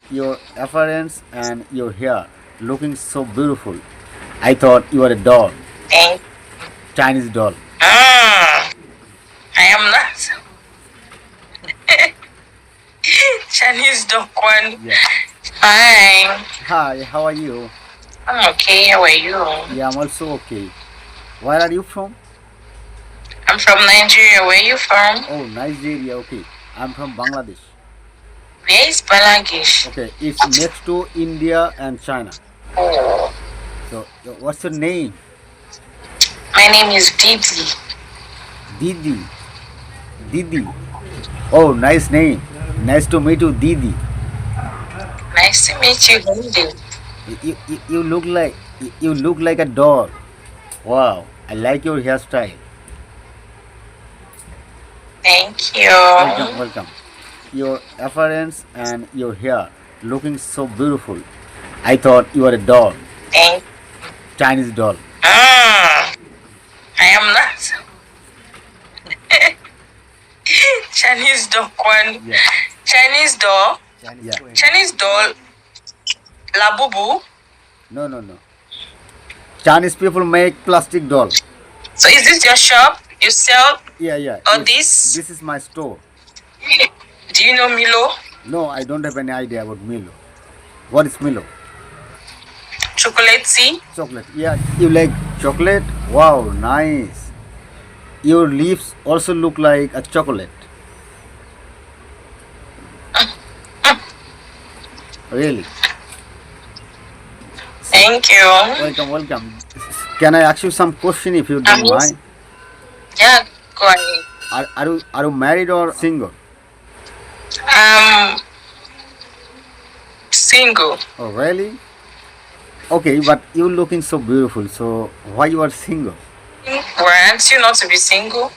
Your appearance and your hair looking so beautiful. I thought you were a doll, Thank. Chinese doll. I am not Chinese dog one. Yeah. Fine. Hi, how are you? I'm okay. How are you? Yeah, I'm also okay. Where are you from? I'm from Nigeria. Where you from? Oh, Nigeria. Okay. I'm from Bangladesh. Where is Bangladesh? Okay, it's next to India and China. Oh, So, what's your name? my name is Didi. Didi. Didi. Oh, nice name. Nice to meet you, Didi. Nice to meet you, Didi. You look like you look like a doll. Wow, I like your hairstyle. Thank Welcome, you. welcome. Your appearance and your hair looking so beautiful. I thought you were a doll, Thank. Chinese doll. I am not Chinese dog one. Yeah, Chinese doll. yeah. Chinese doll. Labubu. No, no, no. Chinese people make plastic doll. So is this your shop? You sell Yeah, yeah. all this? This is my store. Do you know Milo? No, I don't have any idea about Milo. What is Milo? Chocolate tea? Chocolate. Yeah, you like chocolate? Wow, nice. Your lips also look like a chocolate. Really? Thank you. Welcome, welcome. Can I ask you some question if you I'm don't just, mind? yeah, go ahead. Are you married or single? Um, single. Oh, really? Okay, but you looking so beautiful. So why you are single? Weren't you not to be single?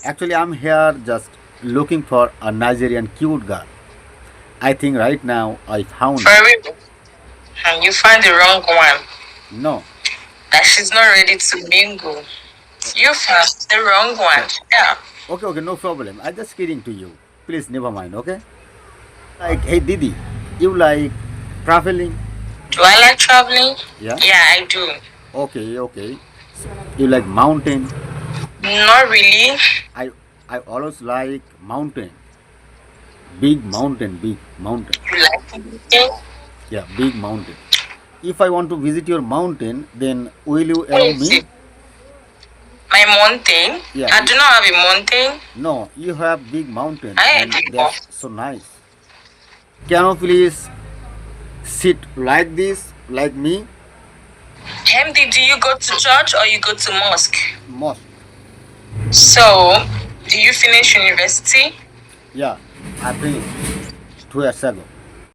Actually, I'm here just looking for a Nigerian cute girl. I think right now I found For it. real. And you find the wrong one. No. That she's not ready to mingle. You found the wrong one. Yeah. Okay, okay, no problem. I just kidding to you. Please, never mind. Okay. Like, hey Didi, you like traveling? Do I like traveling? Yeah. Yeah, I do. Okay, okay. You like mountain? Not really. I I always like mountain. Big mountain, big mountain. You like anything? Yeah, big mountain. If I want to visit your mountain, then will you What allow is me? it? My mountain? Yeah. I do not have a mountain. No, you have big mountain I and do. that's so nice. Can you please sit like this, like me? MD, do you go to church or you go to mosque? Most. So, do you finish university? Yeah, I finished 2 years ago.